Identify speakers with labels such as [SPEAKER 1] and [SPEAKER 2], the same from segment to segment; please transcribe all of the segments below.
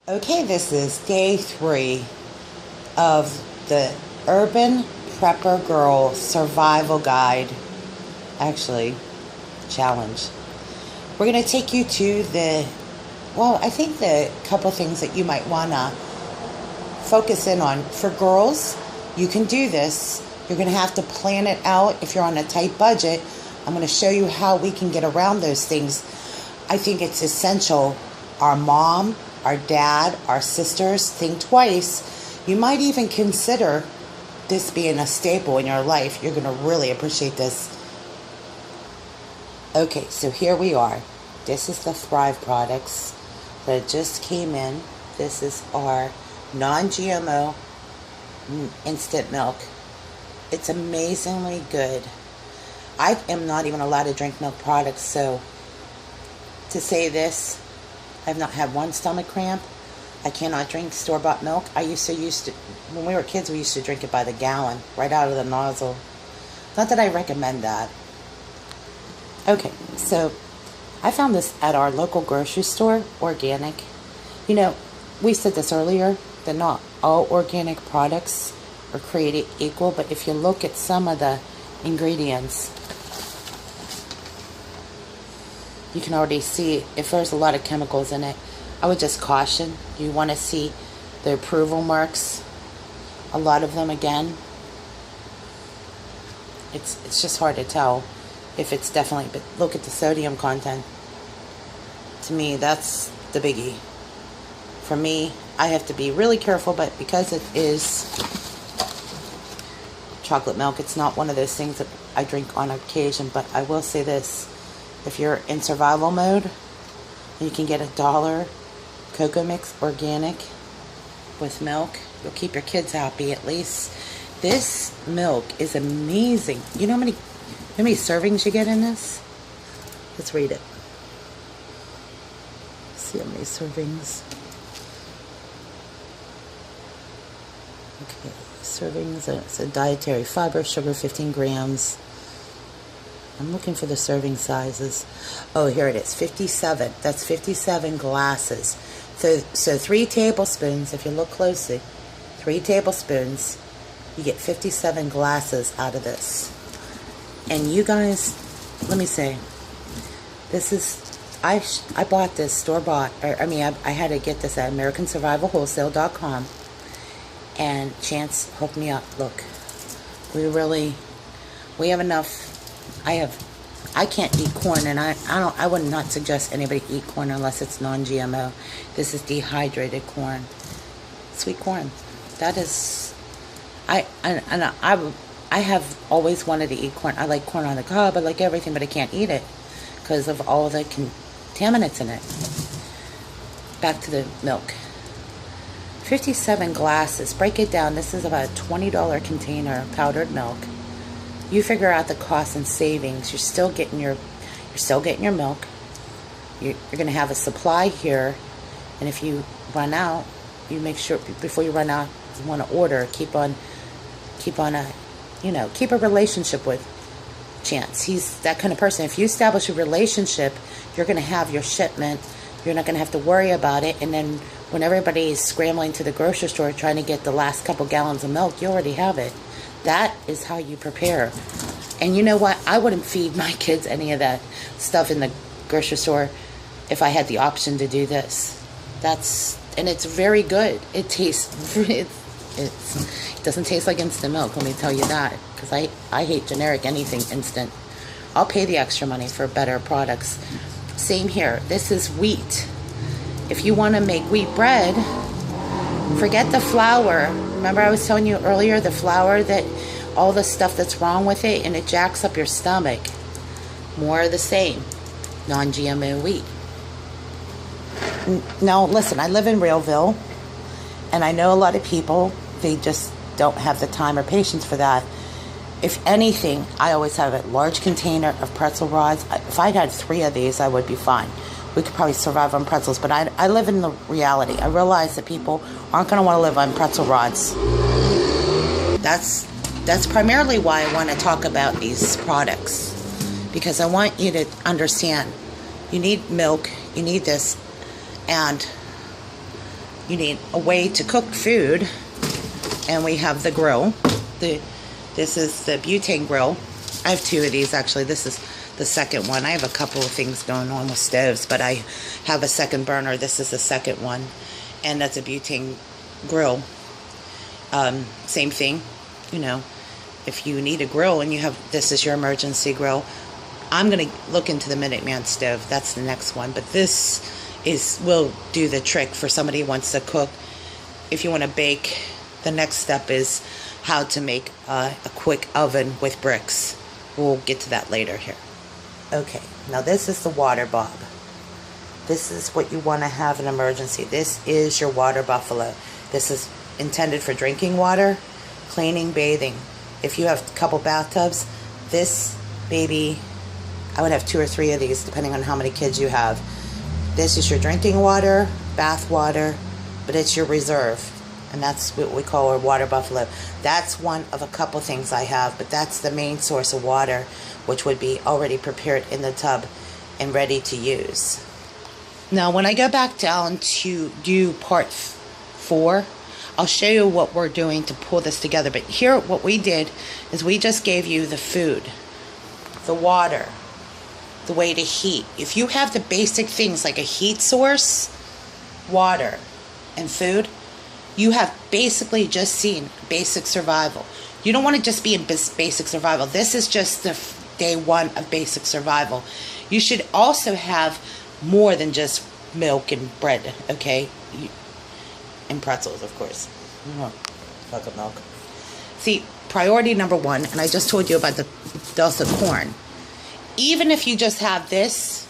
[SPEAKER 1] Okay, this is day 3 of the Urban Prepper Girl Survival Guide, actually, challenge. We're going to take you to I think the couple things that you might want to focus in on. For girls, you can do this. You're going to have to plan it out if you're on a tight budget. I'm going to show you how we can get around those things. I think it's essential. Our mom, our dad, our sisters, think twice. You might even consider this being a staple in your life. You're going to really appreciate this. Okay, so here we are. This is the Thrive products that just came in. This is our non-GMO instant milk. It's amazingly good. I am not even allowed to drink milk products, so to say this, I've not had one stomach cramp. I cannot drink store-bought milk. I used to, when we were kids, we used to drink it by the gallon, right out of the nozzle. Not that I recommend that. Okay, so I found this at our local grocery store, organic. You know, we said this earlier, that not all organic products are created equal, but if you look at some of the ingredients, you can already see if there's a lot of chemicals in it. I would just caution, you want to see the approval marks. A lot of them, again, it's just hard to tell if it's definitely, but look at the sodium content. To me, that's the biggie. For me, I have to be really careful, but because it is chocolate milk, it's not one of those things that I drink on occasion. But I will say this, if you're in survival mode, you can get $1 Cocoa Mix organic with milk. You'll keep your kids happy at least. This milk is amazing. You know how many servings you get in this? Let's read it. See how many servings. Okay, servings. It's a dietary fiber, sugar 15 grams. I'm looking for the serving sizes. Oh, here it is, 57. That's 57 glasses. So 3 tablespoons, if you look closely, 3 tablespoons, you get 57 glasses out of this. And you guys, let me say, this is, I bought this store-bought, I had to get this at AmericanSurvivalWholesale.com, and Chance hooked me up. Look, we have enough. I can't eat corn, and I would not suggest anybody eat corn unless it's non-GMO. This is dehydrated corn, sweet corn. That is, I have always wanted to eat corn. I like corn on the cob. I like everything, but I can't eat it because of all the contaminants in it. Back to the milk. 57 glasses. Break it down. This is about a $20 container of powdered milk. You figure out the cost and savings. You're still getting your milk. You're going to have a supply here, and if you run out, you make sure before you run out, you want to order. Keep a relationship with Chance. He's that kind of person. If you establish a relationship, you're going to have your shipment. You're not going to have to worry about it. And then when everybody is scrambling to the grocery store trying to get the last couple gallons of milk, you already have it. That is how you prepare. And you know what? I wouldn't feed my kids any of that stuff in the grocery store if I had the option to do this. And it's very good. It tastes, it doesn't taste like instant milk, let me tell you that. Because I hate generic anything instant. I'll pay the extra money for better products. Same here. This is wheat. If you want to make wheat bread, forget the flour. Remember I was telling you earlier, the flour, that all the stuff that's wrong with it, and it jacks up your stomach. More of the same. Non-GMO wheat. Now, listen, I live in Realville, and I know a lot of people, they just don't have the time or patience for that. If anything, I always have a large container of pretzel rods. If I'd had 3 of these, I would be fine. We could probably survive on pretzels, but I live in the reality. I realize that people aren't going to want to live on pretzel rods. That's primarily why I want to talk about these products, because I want you to understand you need milk, you need this, and you need a way to cook food. And we have the grill. This is the butane grill. I have two of these actually. This is the second one. I have a couple of things going on with stoves, but I have a second burner. This is the second one. And that's a butane grill. Same thing, you know, if you need a grill and you have, this is your emergency grill. I'm going to look into the Minuteman stove. That's the next one. But this will do the trick for somebody who wants to cook. If you want to bake, the next step is how to make a quick oven with bricks. We'll get to that later here. Okay, now this is the water bob. This is what you want to have in emergency. This is your water buffalo. This is intended for drinking water, cleaning, bathing. If you have a couple bathtubs, this baby, I would have 2 or 3 of these depending on how many kids you have. This is your drinking water, bath water, but it's your reserve. And that's what we call our water buffalo. That's one of a couple things I have, but that's the main source of water, which would be already prepared in the tub and ready to use. Now, when I go back down to do part 4, I'll show you what we're doing to pull this together. But here, what we did is we just gave you the food, the water, the way to heat. If you have the basic things like a heat source, water, and food, you have basically just seen basic survival. You don't want to just be in basic survival. This is just the day 1 of basic survival. You should also have more than just milk and bread, okay? And pretzels, of course. Fuck a milk. See, priority number 1, and I just told you about the dulse of corn. Even if you just have this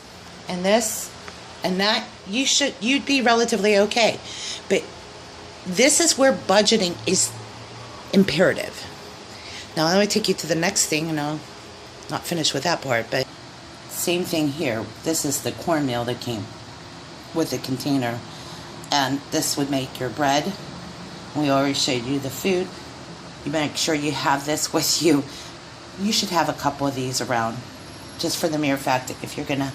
[SPEAKER 1] and that, you'd be relatively okay. But this is where budgeting is imperative. Now, let me take you to the next thing, and I'll not finish with that part, but same thing here. This is the cornmeal that came with the container, and this would make your bread. We already showed you the food. You make sure you have this with you. You should have a couple of these around, just for the mere fact that if you're going to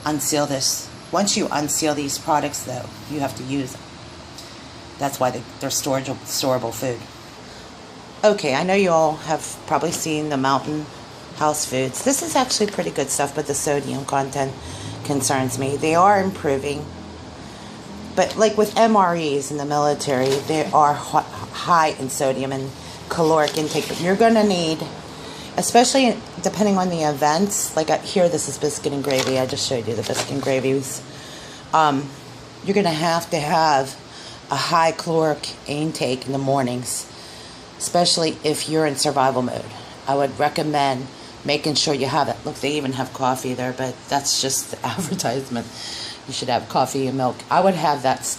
[SPEAKER 1] unseal this. Once you unseal these products, though, you have to use them. That's why they're storable food. Okay, I know you all have probably seen the Mountain House Foods. This is actually pretty good stuff, but the sodium content concerns me. They are improving. But like with MREs in the military, they are high in sodium and caloric intake. But you're going to need, especially depending on the events, like here this is biscuit and gravy. I just showed you the biscuit and gravies. You're going to have a high caloric intake in the mornings, especially if you're in survival mode. I would recommend making sure you have it. Look, they even have coffee there, but that's just the advertisement. You should have coffee and milk. I would have that.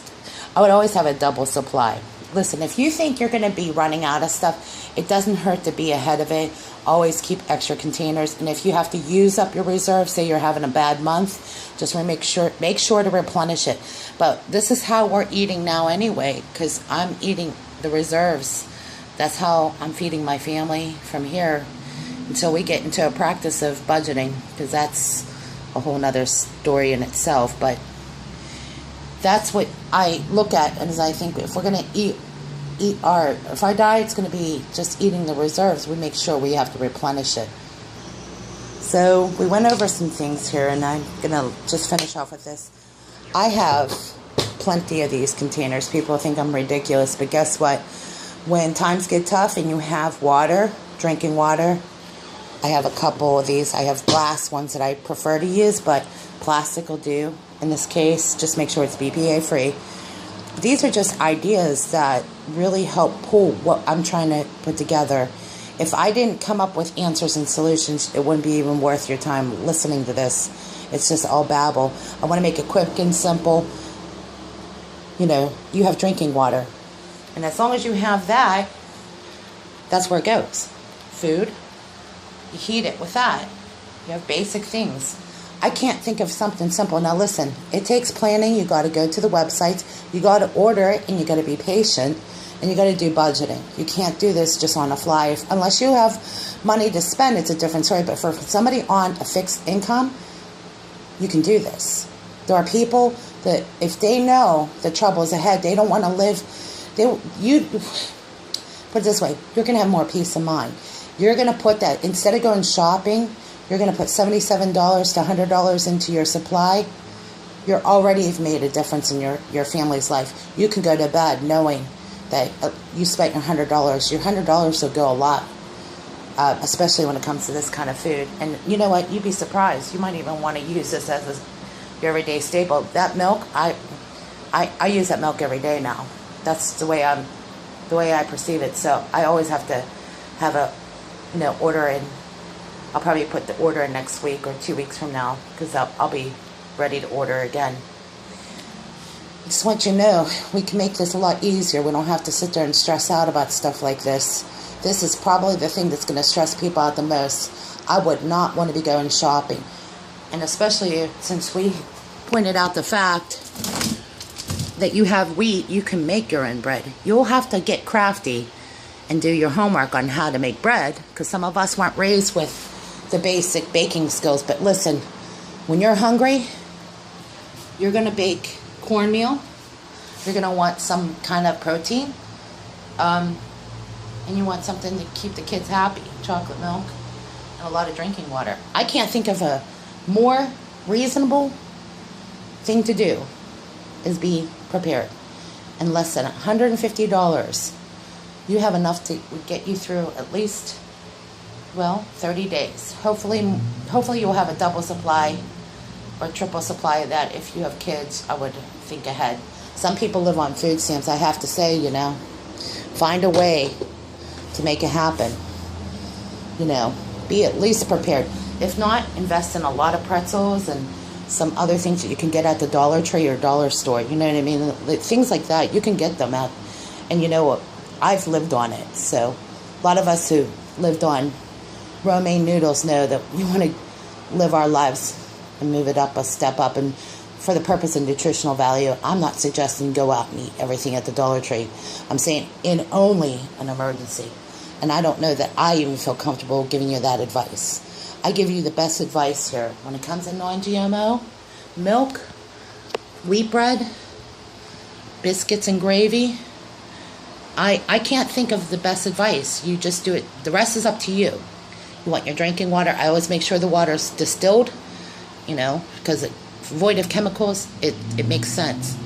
[SPEAKER 1] I would always have a double supply. Listen, if you think you're going to be running out of stuff, it doesn't hurt to be ahead of it. Always keep extra containers. And if you have to use up your reserve, say you're having a bad month, just make sure to replenish it. But this is how we're eating now anyway, because I'm eating the reserves. That's how I'm feeding my family from here until we get into a practice of budgeting, because that's a whole nother story in itself. But that's what I look at, and as I think if we're going to if our diet's going to be just eating the reserves, we make sure we have to replenish it. So we went over some things here, and I'm going to just finish off with this. I have plenty of these containers. People think I'm ridiculous, but guess what? When times get tough and you have water, drinking water, I have a couple of these. I have glass ones that I prefer to use, but plastic will do. In this case, just make sure it's BPA free. These are just ideas that really help pull what I'm trying to put together. If I didn't come up with answers and solutions, it wouldn't be even worth your time listening to this. It's just all babble. I want to make it quick and simple. You know, you have drinking water. And as long as you have that, that's where it goes. Food, you heat it with that. You have basic things. I can't think of something simple. Now listen, it takes planning. You got to go to the websites. You got to order it, and you got to be patient, and you got to do budgeting. You can't do this just on a fly. Unless you have money to spend, it's a different story. But for somebody on a fixed income, you can do this. There are people that if they know the trouble is ahead, they don't want to live. You put it this way, you're going to have more peace of mind. You're going to put that, instead of going shopping, you're going to put $77 to $100 into your supply. You're already have made a difference in your family's life. You can go to bed knowing that you spent your $100. Your $100 will go a lot, especially when it comes to this kind of food. And you know what? You'd be surprised. You might even want to use this as your everyday staple. That milk, I use that milk every day now. That's the way I perceive it. So I always have to have a order in. I'll probably put the order in next week or 2 weeks from now, because I'll be ready to order again. I just want you to know, we can make this a lot easier. We don't have to sit there and stress out about stuff like this. This is probably the thing that's going to stress people out the most. I would not want to be going shopping. And especially since we pointed out the fact that you have wheat, you can make your own bread. You'll have to get crafty and do your homework on how to make bread, because some of us weren't raised with the basic baking skills. But listen, when you're hungry, you're going to bake cornmeal. You're going to want some kind of protein. And you want something to keep the kids happy. Chocolate milk and a lot of drinking water. I can't think of a more reasonable thing to do is be prepared. And less than $150, you have enough to get you through at least, 30 days. Hopefully you'll have a double supply or triple supply of that. If you have kids, I would think ahead. Some people live on food stamps. I have to say, find a way to make it happen. Be at least prepared. If not, invest in a lot of pretzels and some other things that you can get at the Dollar Tree or dollar store. You know what I mean? Things like that, you can get them at. And you know what? I've lived on it. So a lot of us who lived on romaine noodles know that we want to live our lives and move it up a step up. And for the purpose of nutritional value, I'm not suggesting go out and eat everything at the Dollar Tree. I'm saying in only an emergency. And I don't know that I even feel comfortable giving you that advice. I give you the best advice here. When it comes to non-GMO, milk, wheat bread, biscuits and gravy, I can't think of the best advice. You just do it. The rest is up to you. You want your drinking water. I always make sure the water's distilled, because void of chemicals, it makes sense.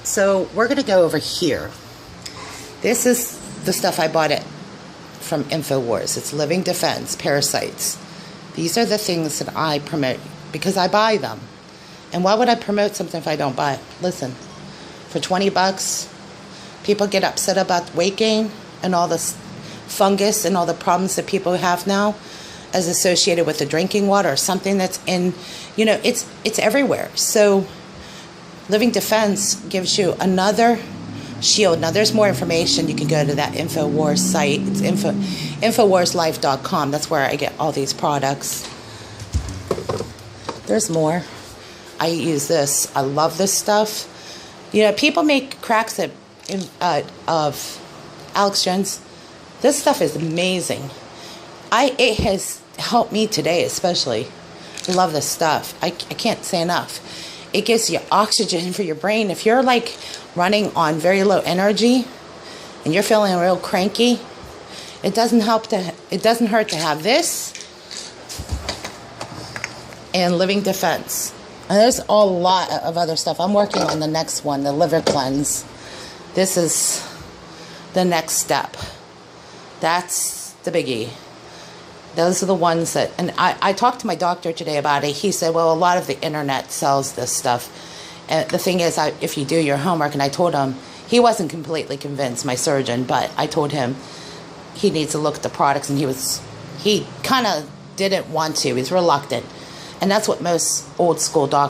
[SPEAKER 1] So we're going to go over here. This is the stuff I bought from InfoWars. It's Living Defense, Parasites. These are the things that I promote because I buy them. And why would I promote something if I don't buy it? Listen, for $20, people get upset about weight gain and all this fungus and all the problems that people have now as associated with the drinking water or something that's in, it's everywhere. So Living Defense gives you another shield. Now there's more information. You can go to that InfoWars site. It's InfoWarsLife.com. That's where I get all these products. There's more. I use this. I love this stuff. People make cracks of Alex Jones. This stuff is amazing. It has helped me today, especially. I love this stuff. I can't say enough. It gives you oxygen for your brain. If you're running on very low energy and you're feeling real cranky, it doesn't hurt to have this and Living Defense. And there's a lot of other stuff. I'm working on the next one, the liver cleanse. This is the next step. That's the biggie. Those are the ones that, and I talked to my doctor today about it. He said, well, a lot of the internet sells this stuff. And the thing is, if you do your homework, and I told him, he wasn't completely convinced, my surgeon, but I told him he needs to look at the products, and he kind of didn't want to. He's reluctant. And that's what most old school doctors